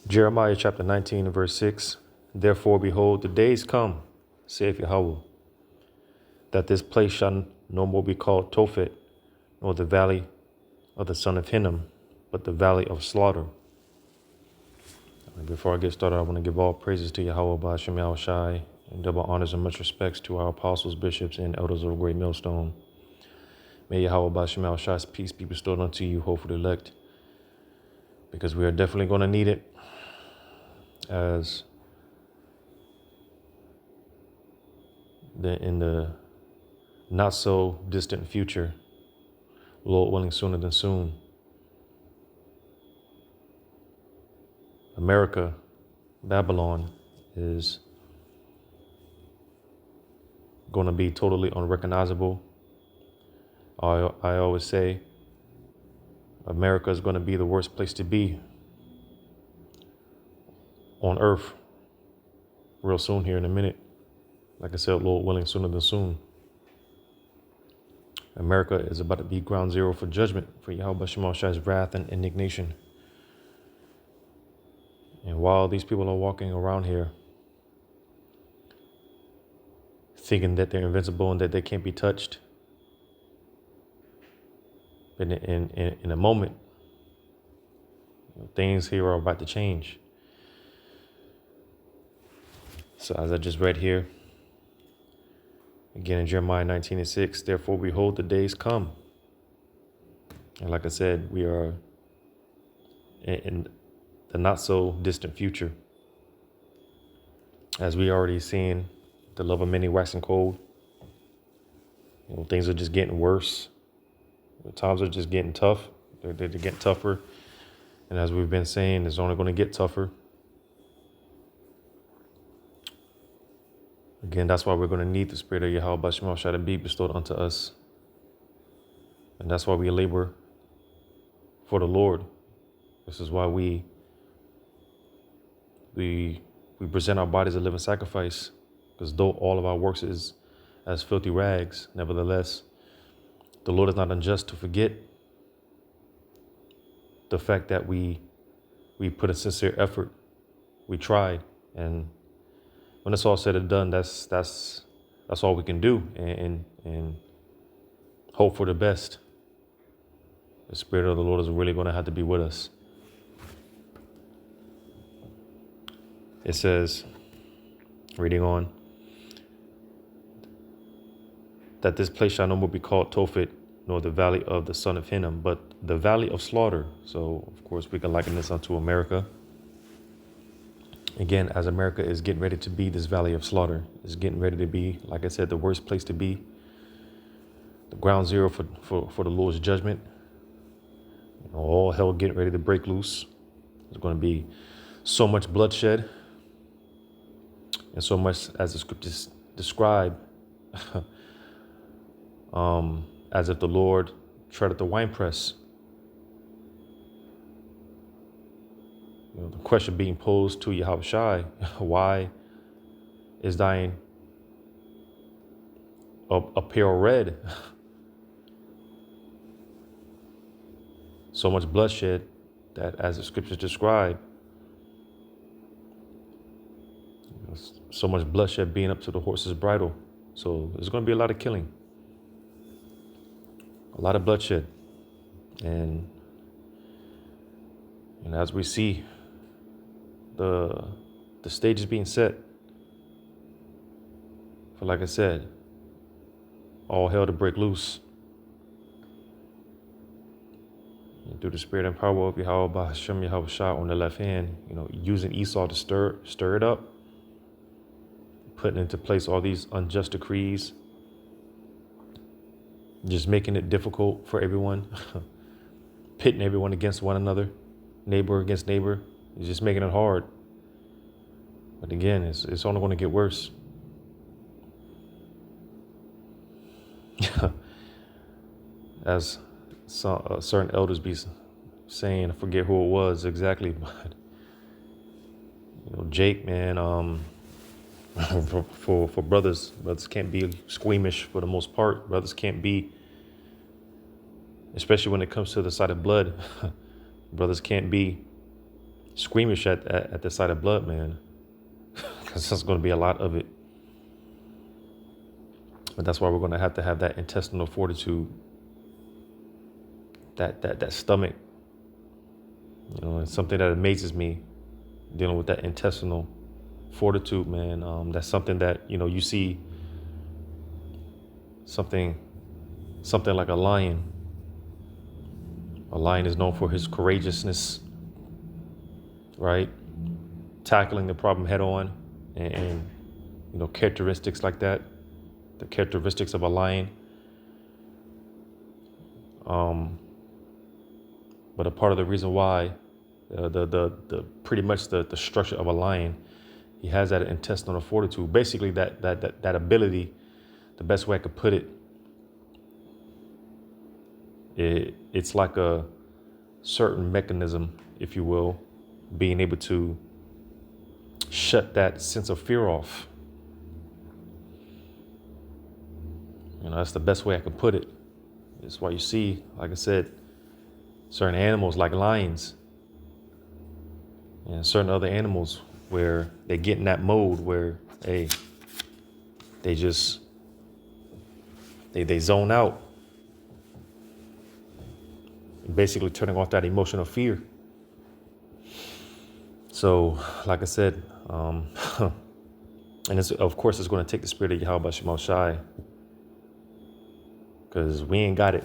Jeremiah chapter 19 and verse 6. Therefore, behold, the days come, saith Yahweh, that this place shall no more be called Tophet, nor the valley of the son of Hinnom, but the valley of slaughter. And before I get started, I want to give all praises to Yahweh Ba'ashem Yahweh Shai, and double honors and much respects to our apostles, bishops, and elders of the great millstone. May Yahweh Ba'ashem Yahweh Shai's peace be bestowed unto you, hopefully elect, because we are definitely going to need it as in the not so distant future, Lord willing, sooner than soon, America, Babylon, is going to be totally unrecognizable. I always say America is going to be the worst place to be on earth real soon, here in a minute. Like I said, Lord willing, sooner than soon. America is about to be ground zero for judgment, for Yahweh Ba'ashem Shai's wrath and indignation. And while these people are walking around here thinking that they're invincible and that they can't be touched, but in a moment, things here are about to change. So as I just read here, again in Jeremiah 19 and 6, therefore behold, the days come. And like I said, we are in the not so distant future, as we already seen the love of many waxing cold. Things are just getting worse. The times are just getting tough. They're getting tougher. And as we've been saying, it's only going to get tougher. Again, that's why we're going to need the Spirit of Yahweh Ba'ashem Shai to be bestowed unto us. And that's why we labor for the Lord. This is why we present our bodies a living sacrifice, because though all of our works is as filthy rags, nevertheless, the Lord is not unjust to forget the fact that we put a sincere effort. We tried, and when it's all said and done, that's all we can do, and hope for the best. The Spirit of the Lord is really going to have to be with us. It says, reading on, that this place shall no more be called Tophet, nor the valley of the son of Hinnom, but the valley of slaughter. So, of course, we can liken this unto America. Again, as America is getting ready to be this valley of slaughter, is getting ready to be, like I said, the worst place to be, the ground zero for the Lord's judgment. All hell getting ready to break loose. There's going to be so much bloodshed, and so much, as the scriptures describe, as if the Lord treaded the winepress. The question being posed to Yahweh Shai, why is thine a pale red? So much bloodshed that, as the scriptures describe, so much bloodshed being up to the horse's bridle. So there's going to be a lot of killing, a lot of bloodshed. And as we see the stage is being set for, like I said, all hell to break loose. And through the Spirit and power of Yahweh Ba'ashem Yahweh Shai on the left hand, using Esau to stir it up, putting into place all these unjust decrees, just making it difficult for everyone, pitting everyone against one another, neighbor against neighbor. He's just making it hard. But again, it's only going to get worse. As certain elders be saying, I forget who it was exactly, but Jake, man, for brothers can't be squeamish for the most part. Brothers can't be, especially when it comes to the sight of blood. Brothers can't be squeamish at the sight of blood, man, because there's going to be a lot of it. But that's why we're going to have that intestinal fortitude, that stomach. You know, it's something that amazes me, dealing with that intestinal fortitude, man. That's something that, you know, you see something like a lion. A lion is known for his courageousness, right? Tackling the problem head on, and you know, characteristics like that, the characteristics of a lion. But a part of the reason why, the pretty much the structure of a lion, he has that intestinal fortitude. Basically, that ability. The best way I could put it, it's like a certain mechanism, if you will, being able to shut that sense of fear off. You know, that's the best way I can put it. That's why you see, like I said, certain animals like lions and certain other animals where they get in that mode where they zone out, basically turning off that emotional fear. So, like I said, and of course it's going to take the spirit of Yahweh Shema Shai, because we ain't got it.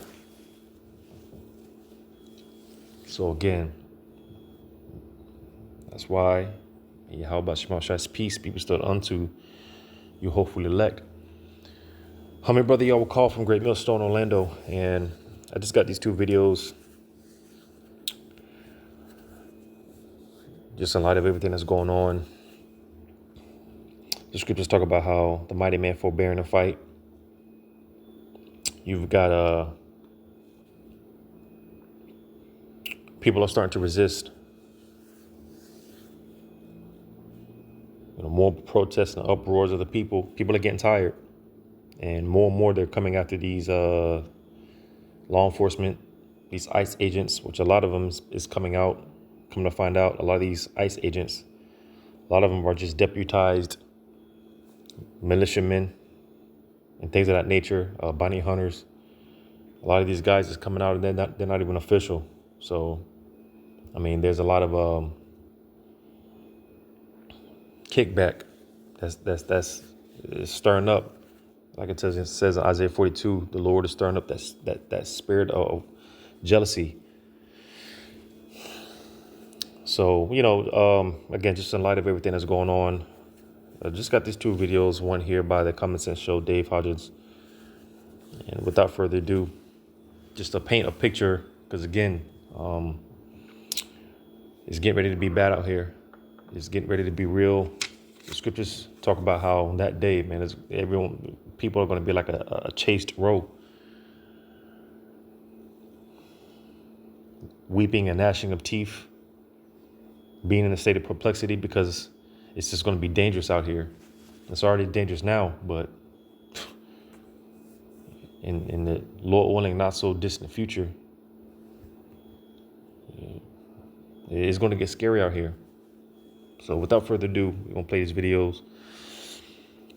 So again, that's why Yahweh Shema Shai's peace be bestowed unto you hopefully elect. I'm your brother Yahweh Call from Great Millstone, Orlando, and I just got these 2 videos just in light of everything that's going on. The scriptures talk about how the mighty man forbearing to fight. You've got people are starting to resist. You know, more protests and uproars of the people. People are getting tired, and more they're coming after these law enforcement, these ICE agents, which a lot of them is coming to find out. A lot of these ICE agents, a lot of them are just deputized militiamen and things of that nature, bounty hunters. A lot of these guys is coming out and they're not even official. So, I mean, there's a lot of kickback that's stirring up. Like it says in Isaiah 42, the Lord is stirring up that spirit of jealousy. So, you know, again, just in light of everything that's going on, I just got these 2 videos, one here by the Common Sense Show, Dave Hodges. And without further ado, just to paint a picture, because again, it's getting ready to be bad out here. It's getting ready to be real. The scriptures talk about how on that day, man, people are going to be like a chased roe, weeping and gnashing of teeth, being in a state of perplexity, because it's just going to be dangerous out here. It's already dangerous now, but in the Lord willing, not so distant future, it's going to get scary out here. So without further ado, we're going to play these videos.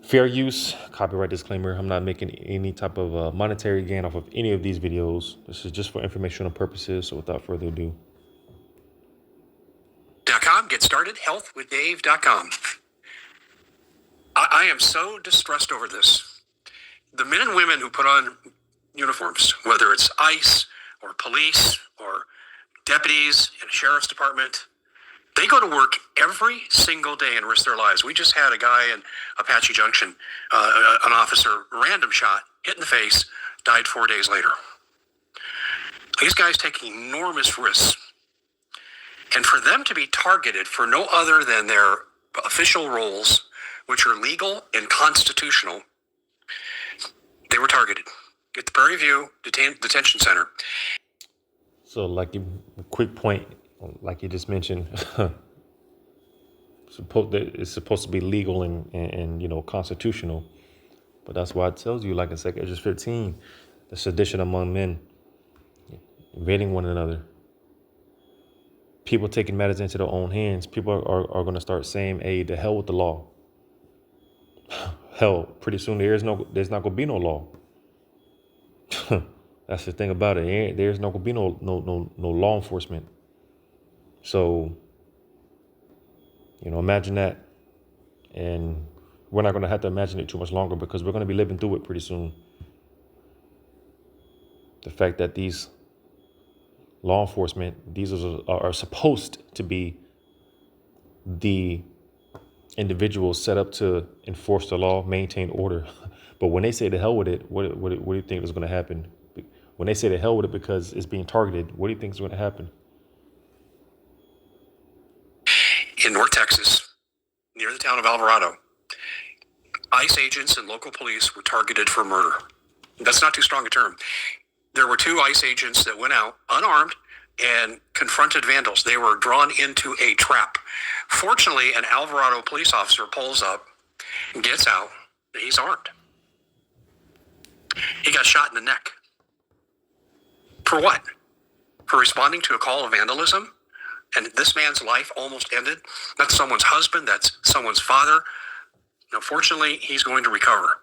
Fair use, copyright disclaimer. I'm not making any type of monetary gain off of any of these videos. This is just for informational purposes. So without further ado. Get started, healthwithdave.com. I am so distressed over this. The men and women who put on uniforms, whether it's ICE or police or deputies in a sheriff's department, they go to work every single day and risk their lives. We just had a guy in Apache Junction, an officer, random shot, hit in the face, died 4 days later. These guys take enormous risks. And for them to be targeted for no other than their official roles, which are legal and constitutional, they were targeted at the Prairie View Detention Center. So like a quick point, like you just mentioned, it's supposed to be legal and you know, constitutional. But that's why it tells you, like in 2 Esdras 15, the sedition among men, invading one another. people taking matters into their own hands, people are going to start saying, hey, the hell with the law. Hell, pretty soon there's not going to be no law. That's the thing about it. There's not going to be no law enforcement. So, imagine that. And we're not going to have to imagine it too much longer, because we're going to be living through it pretty soon. The fact that these law enforcement, these are supposed to be the individuals set up to enforce the law, maintain order. But when they say the hell with it, what do you think is going to happen? When they say the hell with it because it's being targeted, what do you think is going to happen? In North Texas, near the town of Alvarado, ICE agents and local police were targeted for murder. That's not too strong a term. There were 2 ICE agents that went out unarmed and confronted vandals. They were drawn into a trap. Fortunately, an Alvarado police officer pulls up, gets out, and he's armed. He got shot in the neck. For what? For responding to a call of vandalism? And this man's life almost ended. That's someone's husband. That's someone's father. Now, fortunately, he's going to recover.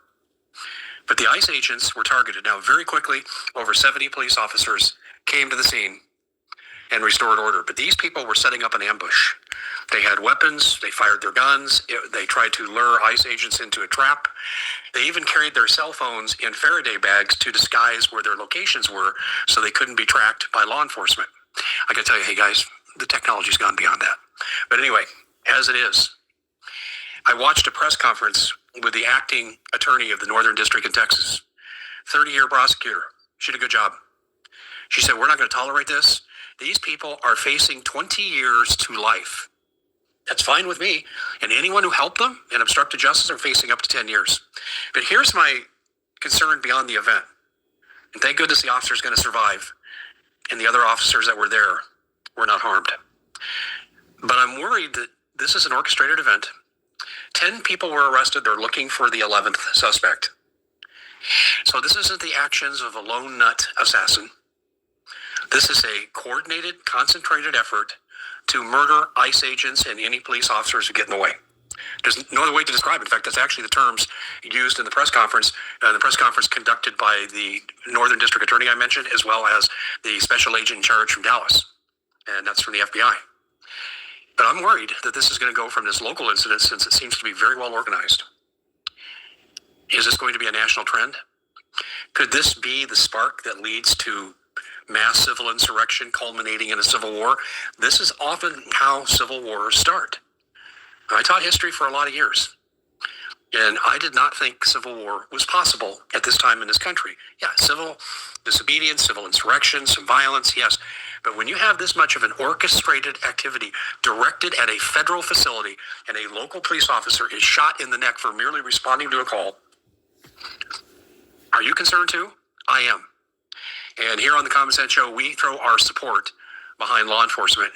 But the ICE agents were targeted. Now, very quickly, over 70 police officers came to the scene and restored order. But these people were setting up an ambush. They had weapons. They fired their guns. They tried to lure ICE agents into a trap. They even carried their cell phones in Faraday bags to disguise where their locations were so they couldn't be tracked by law enforcement. I got to tell you, hey guys, the technology's gone beyond that. But anyway, as it is, I watched a press conference with the acting attorney of the Northern District in Texas, 30-year prosecutor. She did a good job. She said, we're not going to tolerate this. These people are facing 20 years to life. That's fine with me. And anyone who helped them and obstructed justice are facing up to 10 years. But here's my concern beyond the event. And thank goodness the officer is going to survive. And the other officers that were there were not harmed. But I'm worried that this is an orchestrated event. 10 people were arrested. They're looking for the 11th suspect. So this isn't the actions of a lone nut assassin. This is a coordinated, concentrated effort to murder ICE agents and any police officers who get in the way. There's no other way to describe it. In fact, that's actually the terms used in the press conference. The press conference conducted by the Northern District Attorney I mentioned, as well as the special agent in charge from Dallas. And that's from the FBI. But I'm worried that this is going to go from this local incident, since it seems to be very well organized. Is this going to be a national trend? Could this be the spark that leads to mass civil insurrection culminating in a civil war? This is often how civil wars start. I taught history for a lot of years, and I did not think civil war was possible at this time in this country. Yeah, civil disobedience, civil insurrection, some violence, yes. But when you have this much of an orchestrated activity directed at a federal facility and a local police officer is shot in the neck for merely responding to a call, are you concerned too? I am. And here on the Common Sense Show, we throw our support behind law enforcement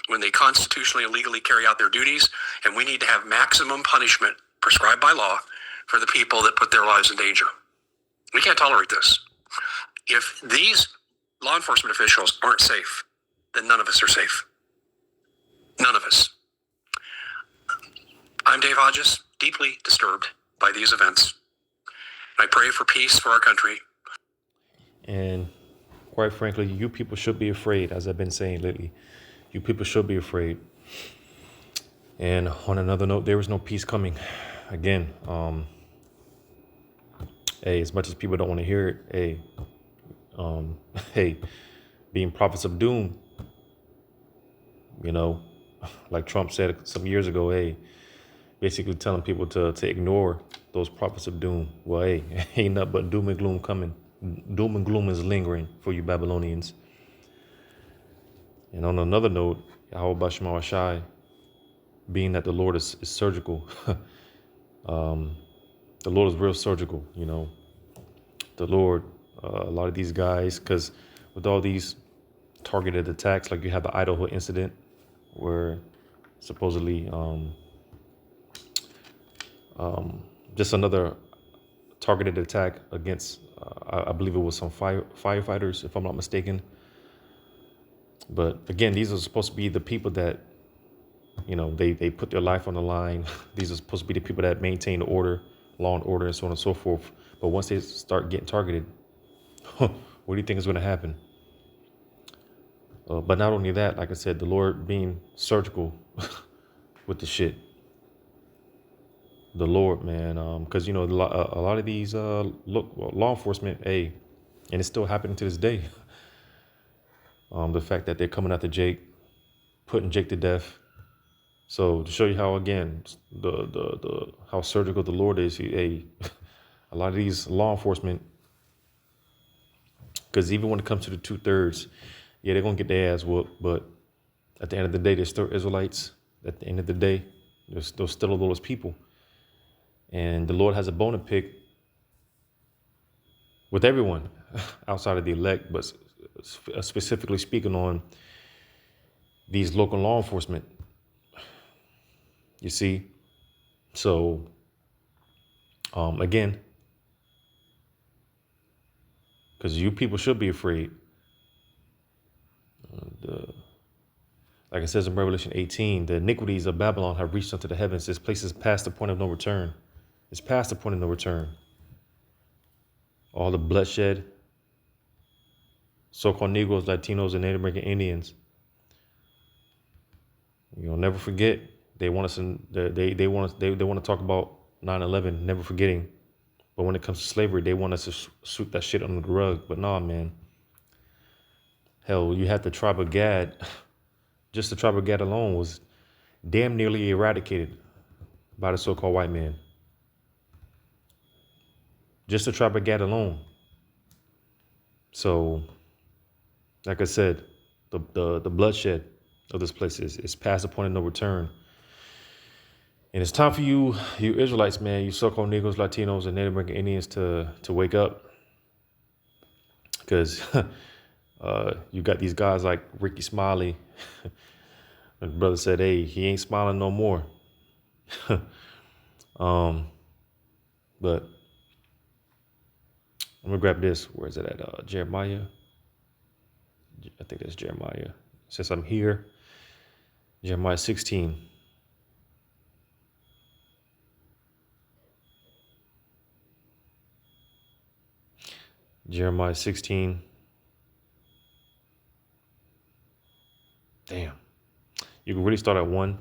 when they constitutionally and legally carry out their duties, and we need to have maximum punishment prescribed by law for the people that put their lives in danger. We can't tolerate this. If these law enforcement officials aren't safe, then none of us are safe. None of us. I'm Dave Hodges, deeply disturbed by these events. I pray for peace for our country. And quite frankly, you people should be afraid, as I've been saying lately. You people should be afraid. And on another note, there is no peace coming. Again, hey, as much as people don't want to hear it, hey, being prophets of doom, like Trump said some years ago, hey, basically telling people to ignore those prophets of doom. Well, hey, ain't nothing but doom and gloom coming. Doom and gloom is lingering for you Babylonians. And on another note, Yahweh Bashma Shai, being that the Lord is surgical, the Lord is real surgical, The Lord, a lot of these guys, because with all these targeted attacks, like you have the Idaho incident where supposedly just another targeted attack against, I believe it was some firefighters, if I'm not mistaken. But again, these are supposed to be the people that, they put their life on the line. These are supposed to be the people that maintain the order, law and order, and so on and so forth. But once they start getting targeted, what do you think is going to happen? But not only that, like I said, the Lord being surgical with the shit. The Lord, man, because a lot of these law enforcement, and it's still happening to this day. The fact that they're coming after Jake, putting Jake to death. So to show you how, again, the how surgical the Lord is, a lot of these law enforcement, because even when it comes to the 2/3, yeah, they're gonna get their ass whooped, but at the end of the day, they're still Israelites. At the end of the day, they're still those people, and the Lord has a bone to pick with everyone outside of the elect, but specifically speaking on these local law enforcement. You see, so again, because you people should be afraid. Like it says in Revelation 18, the iniquities of Babylon have reached unto the heavens. This place is past the point of no return. It's past the point of no return. All the bloodshed, so-called Negroes, Latinos, and Native American Indians. Never forget. They want us they want to talk about 9/11, never forgetting. But when it comes to slavery, they want us to sweep that shit under the rug. But nah, man. Hell, you had the tribe of Gad. Just the tribe of Gad alone was damn nearly eradicated by the so-called white man. Just the tribe of Gad alone. So, like I said, the bloodshed of this place is past the point of no return. And it's time for you Israelites, man, you so-called Negroes, Latinos, and Native American Indians to wake up. Because you got these guys like Ricky Smiley. My brother said, hey, he ain't smiling no more. But I'm gonna grab this. Where is it at? Jeremiah. I think that's Jeremiah. It says I'm here. Jeremiah 16. Jeremiah 16. Damn. You can really start at 1.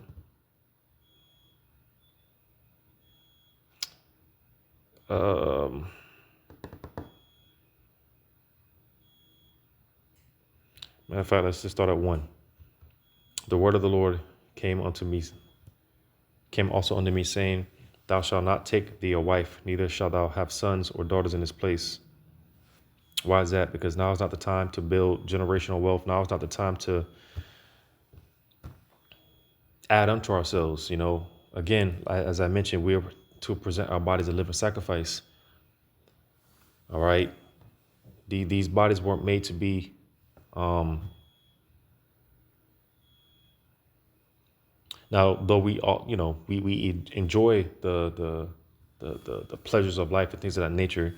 Matter of fact, let's just start at 1. The word of the Lord came also unto me, saying, thou shalt not take thee a wife, neither shalt thou have sons or daughters in this place. Why is that? Because now is not the time to build generational wealth. Now is not the time to add unto ourselves. Again, as I mentioned, we are to present our bodies a living sacrifice. All right. These bodies weren't made to be now, though we all, we enjoy the pleasures of life and things of that nature.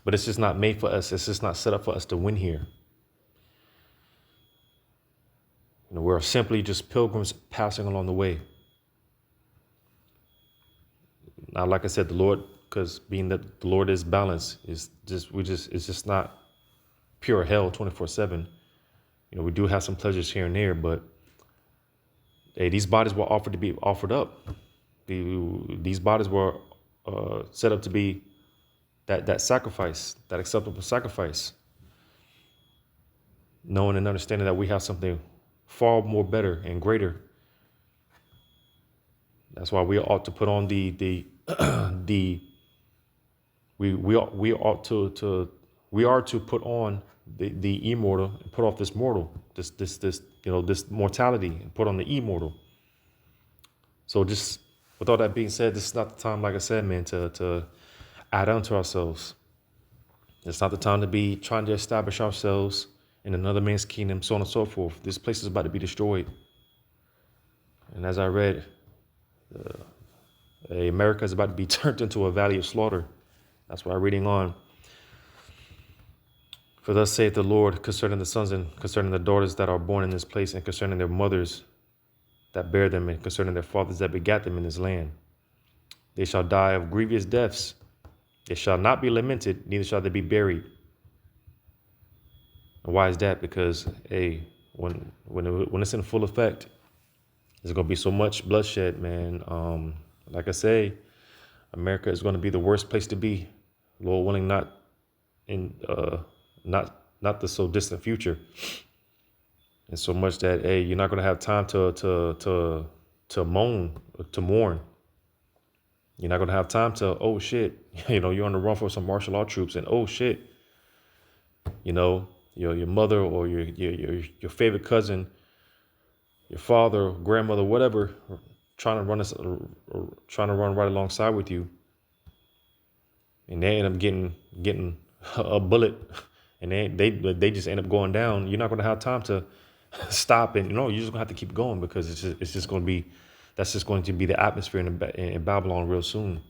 But it's just not made for us. It's just not set up for us to win here. We're simply just pilgrims passing along the way. Now, like I said, the Lord, because being that the Lord is balance, it's just not pure hell 24/7. We do have some pleasures here and there, but hey, these bodies were offered to be offered up. These bodies were set up to be that sacrifice, that acceptable sacrifice. Knowing and understanding that we have something far more better and greater. That's why we ought to put on we are to put on the immortal and put off this mortal, this mortality, and put on the immortal. So just with all that being said, this is not the time, like I said, man, to add on to ourselves. It's not the time to be trying to establish ourselves in another man's kingdom, so on and so forth. This place is about to be destroyed. And as I read, America is about to be turned into a valley of slaughter. That's what I'm reading on. For thus saith the Lord concerning the sons and concerning the daughters that are born in this place, and concerning their mothers that bear them, and concerning their fathers that begat them in this land. They shall die of grievous deaths. They shall not be lamented, neither shall they be buried. And why is that? Because, hey, when it's in full effect, there's going to be so much bloodshed, man. Like I say, America is going to be the worst place to be. Lord willing, not in not the so distant future. And so much that, hey, you're not going to have time to mourn. You're not going to have time to, oh shit, you're on the run for some martial law troops, and oh shit, your mother or your favorite cousin, your father, grandmother, whatever, trying to run right alongside with you, and they end up getting a bullet, and they just end up going down. You're not going to have time to stop, and you're just going to have to keep going, because it's just going to be, that's just going to be the atmosphere in Babylon real soon.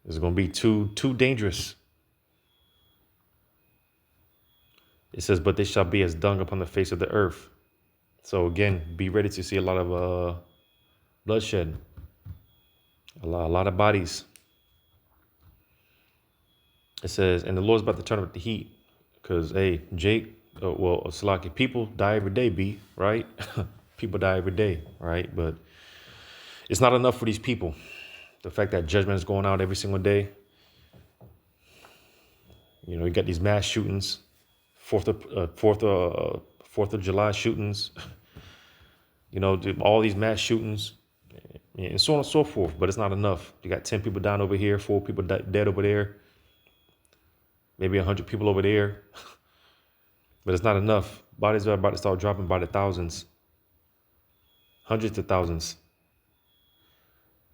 It's going to be too dangerous. It says, but they shall be as dung upon the face of the earth. So again, be ready to see a lot of bloodshed, a lot of bodies. It says, and the Lord's about to turn up the heat, because, hey, Jake, Salaki, people die every day, B, right? People die every day, right? But it's not enough for these people. The fact that judgment is going out every single day. You got these mass shootings, Fourth of July shootings. All these mass shootings, and so on and so forth. But it's not enough. You got 10 people down over here, 4 people dead over there, maybe 100 people over there. But it's not enough. Bodies are about to start dropping by the thousands, hundreds of thousands.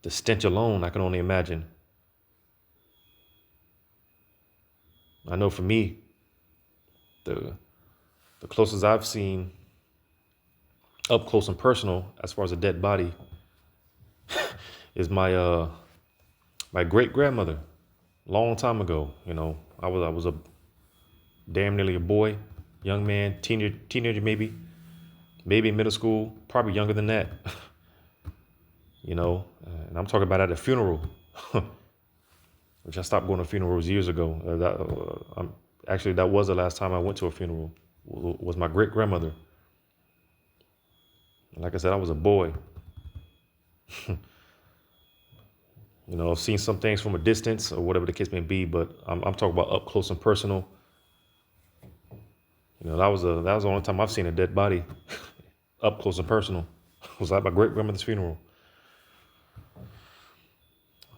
The stench alone, I can only imagine. I know for me, the closest I've seen up close and personal as far as a dead body is my great grandmother. Long time ago, I was a damn nearly a boy, young man, teenager maybe in middle school, probably younger than that. And I'm talking about at a funeral, which I stopped going to funerals years ago. That was the last time I went to a funeral, was my great grandmother. Like I said, I was a boy. I've seen some things from a distance or whatever the case may be, but I'm talking about up close and personal. That was the only time I've seen a dead body up close and personal. It was at my great grandmother's funeral.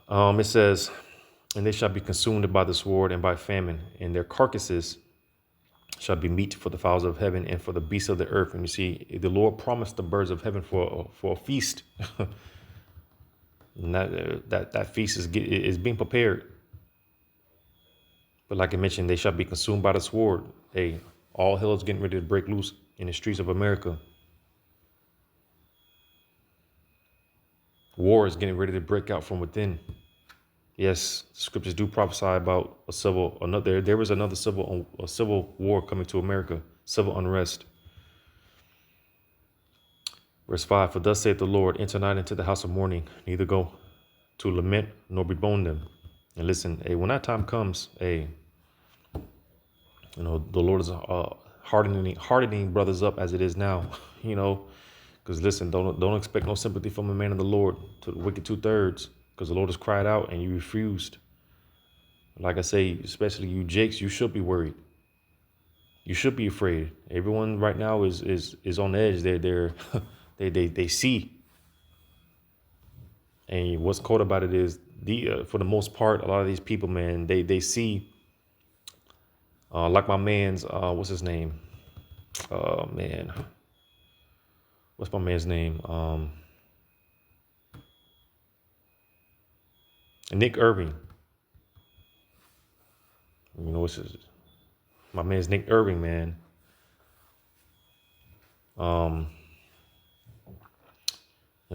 It says, and they shall be consumed by the sword and by famine, and their carcasses shall be meat for the fowls of heaven and for the beasts of the earth. And you see, the Lord promised the birds of heaven for a feast. And that feast is being prepared. But like I mentioned, they shall be consumed by the sword. Hey, all hell is getting ready to break loose in the streets of America. War is getting ready to break out from within. Yes, the scriptures do prophesy about there was another civil war coming to America, civil unrest. Verse 5, for thus saith the Lord, enter not into the house of mourning, neither go to lament, nor bemoan them. And listen, hey, when that time comes, hey, the Lord is hardening brothers up as it is now, because listen, don't expect no sympathy from a man of the Lord to the wicked 2/3, because the Lord has cried out and you refused. Like I say, especially you Jakes, you should be worried. You should be afraid. Everyone right now is on edge. They see. And what's cold about it is for the most part, a lot of these people, man, they see. Like my man's what's his name? Man, what's my man's name? Nick Irving. My man's Nick Irving, man.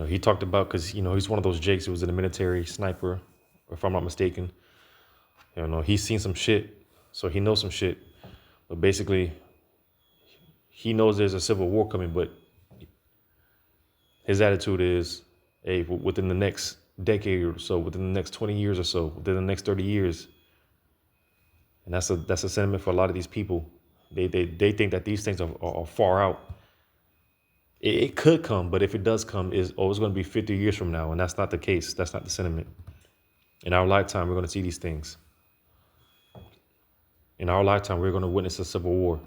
He talked about, because he's one of those Jakes who was in the military, sniper, if I'm not mistaken. You know, he's seen some shit, so he knows some shit. But basically, he knows there's a civil war coming, but his attitude is, hey, within the next decade or so, within the next 20 years or so, within the next 30 years. And that's a sentiment for a lot of these people. They think that these things are far out. It could come, but if it does come, it's going to be 50 years from now. And that's not the case. That's not the sentiment. In our lifetime, we're going to see these things. In our lifetime, we're going to witness a civil war.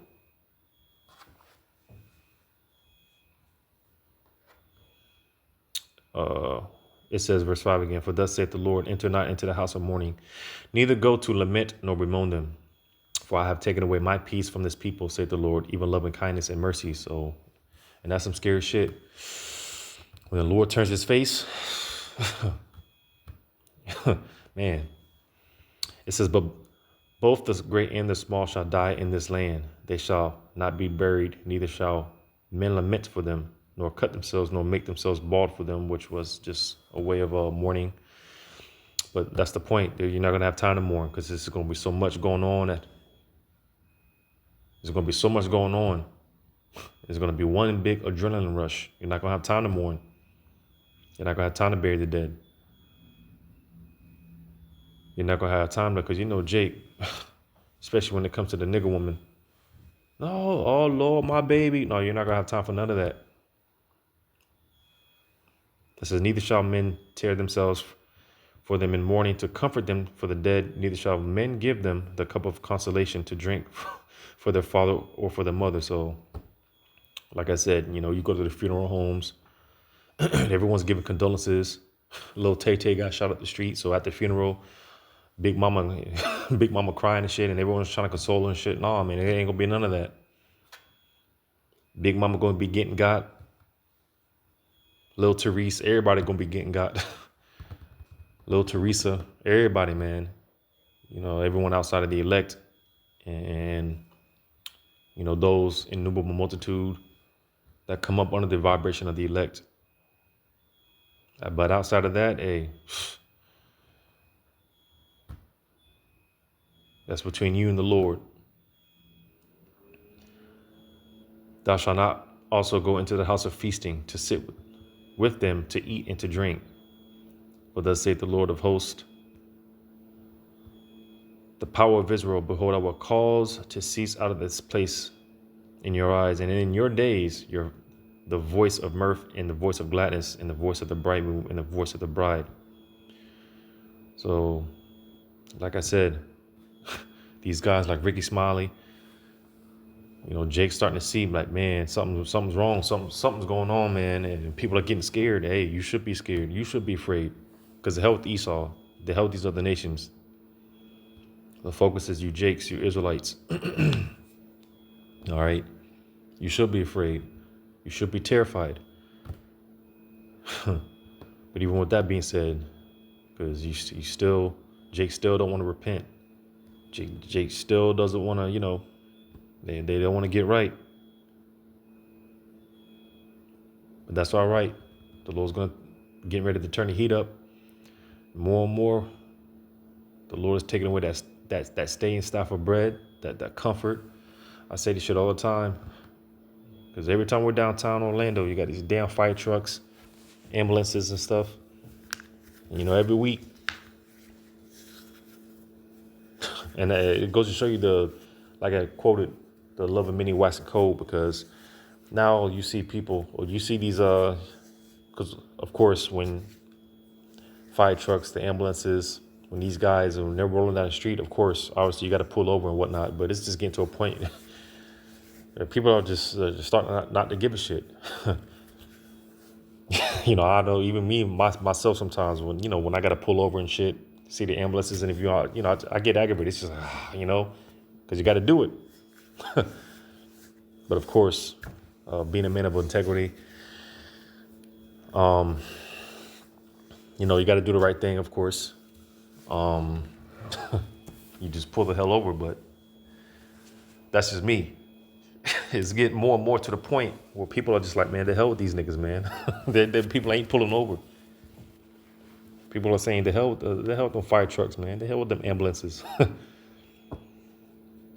It says, verse 5 again, for thus saith the Lord, enter not into the house of mourning, neither go to lament nor bemoan them. For I have taken away my peace from this people, saith the Lord, even loving kindness and mercy. So, and that's some scary shit. When the Lord turns his face, man, it says, but both the great and the small shall die in this land. They shall not be buried, neither shall men lament for them, nor cut themselves, nor make themselves bald for them, which was just a way of mourning. But that's the point. You're not going to have time to mourn because there's going to be so much going on. There's going to be so much going on. There's going to be one big adrenaline rush. You're not going to have time to mourn. You're not going to have time to bury the dead. You're not going to have time to, because you know Jake, especially when it comes to the nigger woman. No, oh Lord, my baby. No, you're not going to have time for none of that. It says, neither shall men tear themselves for them in mourning to comfort them for the dead, neither shall men give them the cup of consolation to drink for their father or for their mother. So, like I said, you know, you go to the funeral homes, everyone's giving condolences. Little Tay-Tay got shot up the street. So at the funeral, Big Mama crying and shit, and everyone's trying to console her and shit. No, man, it ain't gonna be none of that. Big Mama gonna be getting got. Lil Therese, everybody gonna be getting got. Lil Teresa, everybody, man. You know, everyone outside of the elect and, you know, those innumerable multitude that come up under the vibration of the elect. But outside of that, hey, that's between you and the Lord. Thou shalt not also go into the house of feasting to sit with them to eat and to drink. For thus saith the Lord of hosts, the power of Israel, behold, I will cause to cease out of this place in your eyes, and in your days, the voice of mirth and the voice of gladness and the voice of the bridegroom and the voice of the bride. So, like I said, these guys like Ricky Smiley, you know, Jake's starting to see like, man, something's wrong, something's going on, man, and people are getting scared. Hey, you should be scared. You should be afraid, because the hell with Esau, the hell with these other nations. The focus is you Jakes, you Israelites. All right, you should be afraid. You should be terrified. But even with that being said, because Jake still don't want to repent. Jake still doesn't want to, you know, they don't want to get right. But that's all right. The Lord's going to get ready to turn the heat up. More and more, the Lord is taking away that staying staff of bread, that comfort. I say this shit all the time. Because every time we're downtown Orlando, you got these damn fire trucks, ambulances and stuff. And, you know, every week. And it goes to show you like I quoted, the love of many wax and cold, because now you see people, or you see these, because of course when fire trucks, the ambulances, when these guys, when they're rolling down the street, of course, obviously you got to pull over and whatnot, but it's just getting to a point people are just starting not to give a shit. You know, I know even me, myself sometimes when I got to pull over and shit, see the ambulances, and if I get aggravated. It's just, because you got to do it. But of course, being a man of integrity, you got to do the right thing, of course. You just pull the hell over, but that's just me. It's getting more and more to the point where people are just like, man, the hell with these niggas, man. People ain't pulling over. People are saying the hell with them fire trucks, man. The hell with them ambulances.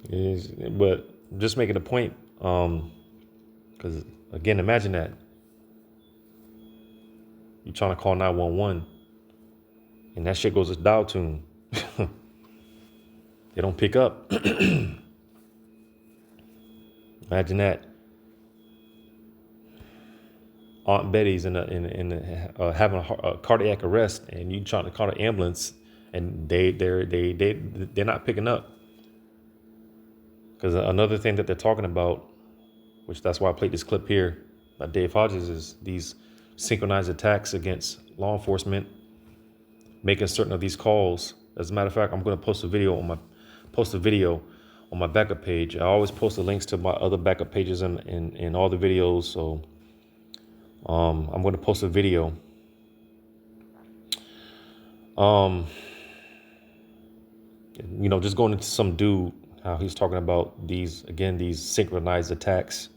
But just making a point, because again, imagine that you're trying to call 911, and that shit goes to dial tune. They don't pick up. Imagine that. Aunt Betty's having a cardiac arrest, and you trying to call the ambulance, and they're not picking up. Because another thing that they're talking about, which that's why I played this clip here by Dave Hodges, is these synchronized attacks against law enforcement, making certain of these calls. As a matter of fact, I'm going to post a video on my backup page. I always post the links to my other backup pages in all the videos. So I'm going to post a video. Just going into some dude, how he's talking about these synchronized attacks.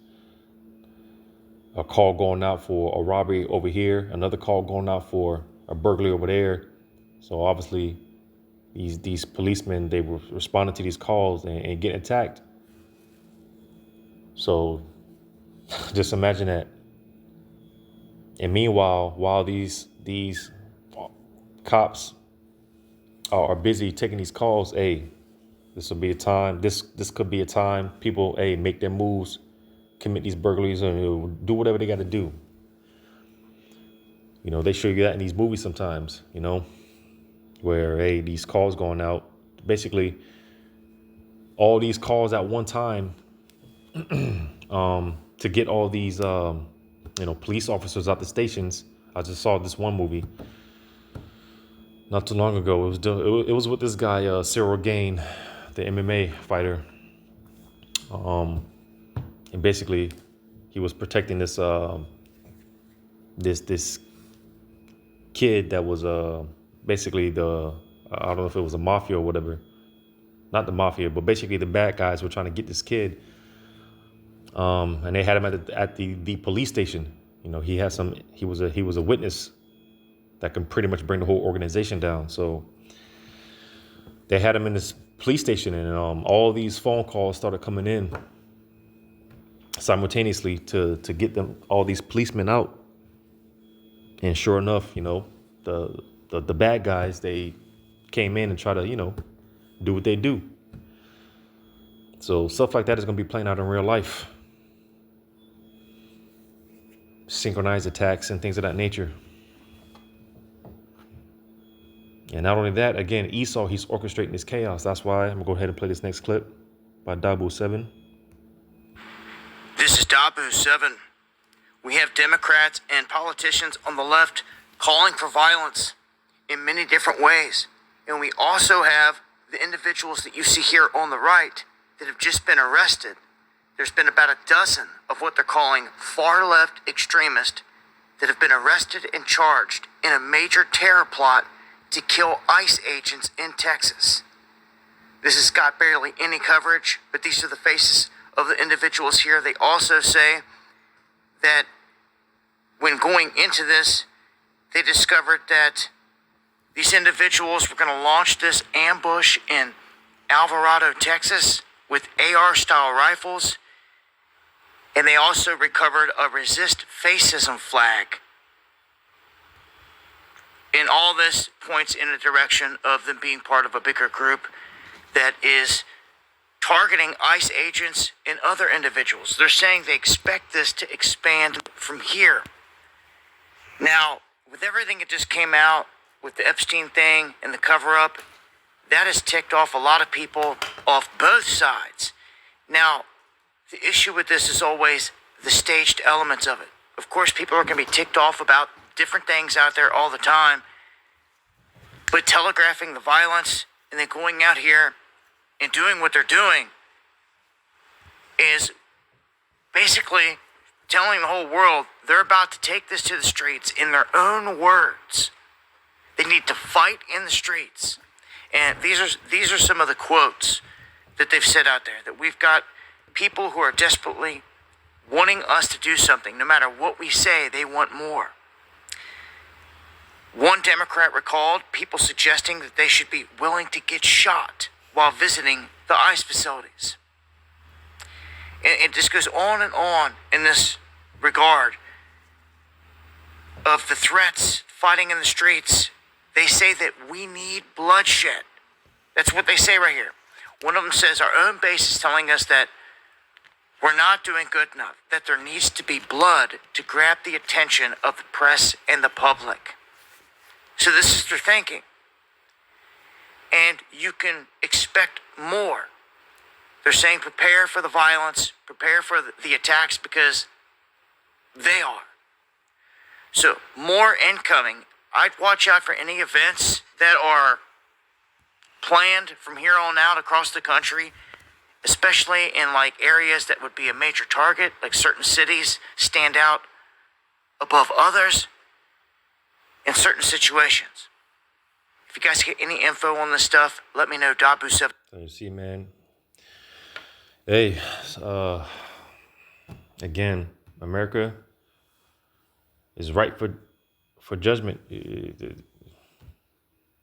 A call going out for a robbery over here, another call going out for a burglary over there. So obviously these policemen, they were responding to these calls and getting attacked. So just imagine that. And meanwhile, while these cops are busy taking these calls, hey, this will be a time. This could be a time people, hey, make their moves, commit these burglaries, and do whatever they got to do. They show you that in these movies sometimes. Where, hey, these calls going out, basically all these calls at one time, to get all these police officers out the stations. I just saw this one movie not too long ago. It was with this guy Cyril Gain, the MMA fighter, and basically he was protecting this this kid that was basically I don't know if it was a mafia or whatever, not the mafia, but basically the bad guys were trying to get this kid, and they had him at the police station. He was a witness that can pretty much bring the whole organization down. So they had him in this police station, and all these phone calls started coming in simultaneously to get all these policemen out. And sure enough, the bad guys, they came in and try to, do what they do. So stuff like that is going to be playing out in real life. Synchronized attacks and things of that nature. And not only that, again, Esau, he's orchestrating this chaos. That's why I'm going to go ahead and play this next clip by Dabu7. This is Dabu7. We have Democrats and politicians on the left calling for violence in many different ways. And we also have the individuals that you see here on the right that have just been arrested. There's been about a dozen of what they're calling far left extremists that have been arrested and charged in a major terror plot to kill ICE agents in Texas. This has got barely any coverage, but these are the faces of the individuals here. They also say that when going into this, they discovered that these individuals were going to launch this ambush in Alvarado, Texas, with AR-style rifles, and they also recovered a Resist Fascism flag. And all this points in the direction of them being part of a bigger group that is targeting ICE agents and other individuals. They're saying they expect this to expand from here. Now, with everything that just came out, with the Epstein thing and the cover-up, that has ticked off a lot of people off both sides. Now, the issue with this is always the staged elements of it. Of course, people are going to be ticked off about different things out there all the time, but telegraphing the violence and then going out here and doing what they're doing is basically telling the whole world they're about to take this to the streets in their own words. They need to fight in the streets. And these are some of the quotes that they've said out there, that we've got people who are desperately wanting us to do something. No matter what we say, they want more. One Democrat recalled people suggesting that they should be willing to get shot while visiting the ICE facilities. And it just goes on and on in this regard of the threats, fighting in the streets. They say that we need bloodshed. That's what they say right here. One of them says our own base is telling us that we're not doing good enough, that there needs to be blood to grab the attention of the press and the public. So this is their thinking. And you can expect more. They're saying prepare for the violence, prepare for the attacks, because they are. So more incoming. I'd watch out for any events that are planned from here on out across the country, especially in like areas that would be a major target, like certain cities stand out above others in certain situations. If you guys get any info on this stuff, let me know. Dabu7. So you see, man. Hey, again, America is ripe for judgment.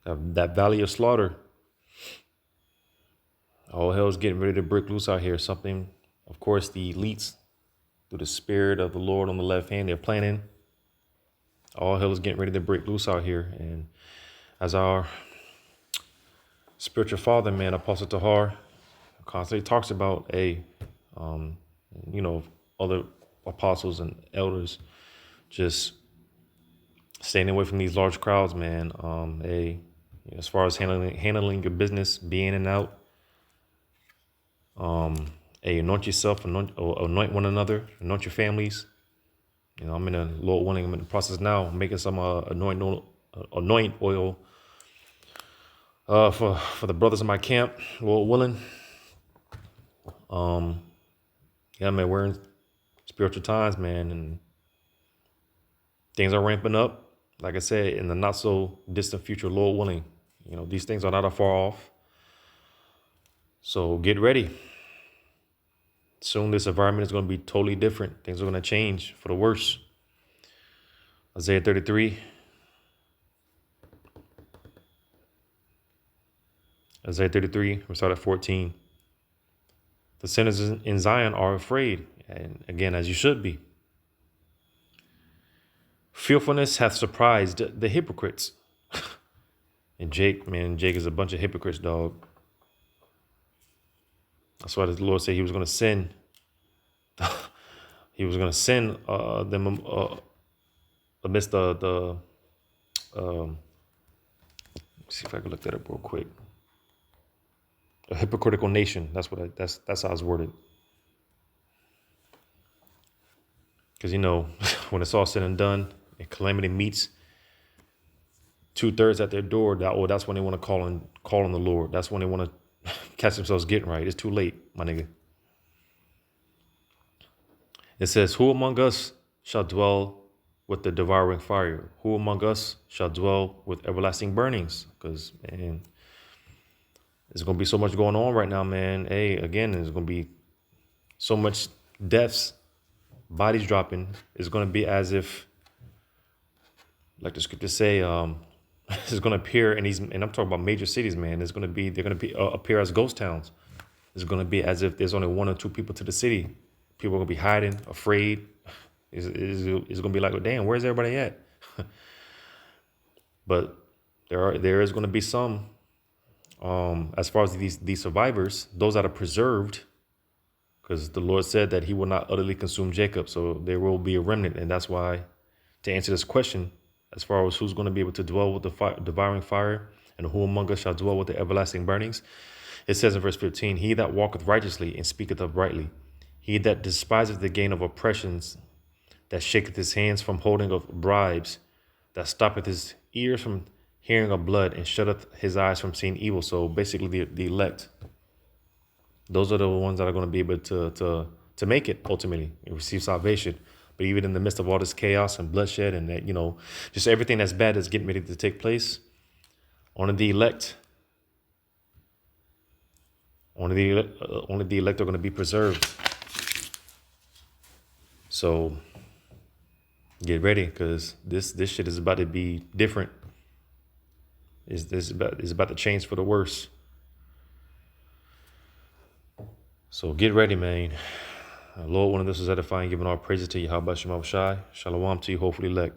That valley of slaughter. All hell's getting ready to break loose out here. Something, of course, the elites, through the spirit of the Lord on the left hand, they're planning. All hell is getting ready to break loose out here. And as our spiritual father, man, Apostle Tahar, constantly talks about other apostles and elders just staying away from these large crowds, man. As far as handling your business, be in and out. Anoint yourself, anoint one another, anoint your families. You know, I'm in the process now, making some anoint oil for the brothers in my camp, Lord willing. Yeah, man, we're in spiritual times, man, and things are ramping up. Like I said, in the not so distant future, Lord willing. You know, these things are not far off. So get ready. Soon this environment is going to be totally different. Things are going to change for the worse. Isaiah 33. Isaiah 33, we start at 14. The sinners in Zion are afraid, and again, as you should be. Fearfulness hath surprised the hypocrites. And Jake is a bunch of hypocrites, dog. That's why the Lord said he was going to send. He was going to send them amidst the let's see if I can look that up real quick. A hypocritical nation. That's how it's worded. Because when it's all said and done, and calamity meets 2/3 at their door, that's when they want to call on the Lord. That's when they want to catch themselves getting right. It's too late, my nigga. It says, "Who among us shall dwell with the devouring fire? Who among us shall dwell with everlasting burnings?" Because, man, there's going to be so much going on right now, man. Hey, again, there's going to be so much deaths, bodies dropping. It's going to be as if, like the scriptures say, it's going to appear in these, and I'm talking about major cities, man. They're going to appear as ghost towns. It's going to be as if there's only 1 or 2 people to the city. People are going to be hiding, afraid. It's going to be like, well, damn, where's everybody at? But there is going to be some. As far as these survivors, those that are preserved, because the Lord said that he will not utterly consume Jacob. So there will be a remnant. And that's why, to answer this question, as far as who's going to be able to dwell with the devouring fire and who among us shall dwell with the everlasting burnings, it says in verse 15, "He that walketh righteously and speaketh uprightly, he that despiseth the gain of oppressions, that shaketh his hands from holding of bribes, that stoppeth his ears from hearing of blood, and shutteth his eyes from seeing evil." So basically the elect, those are the ones that are going to be able to make it ultimately and receive salvation. But even in the midst of all this chaos and bloodshed and that, just everything that's bad that's getting ready to take place, only the elect are going to be preserved. So get ready, because this shit is about to be different. is about to change for the worse. So get ready, man. Lord, one of this is edifying, giving all praises to you. How about Shema Shai? Shalom to you, hopefully elect.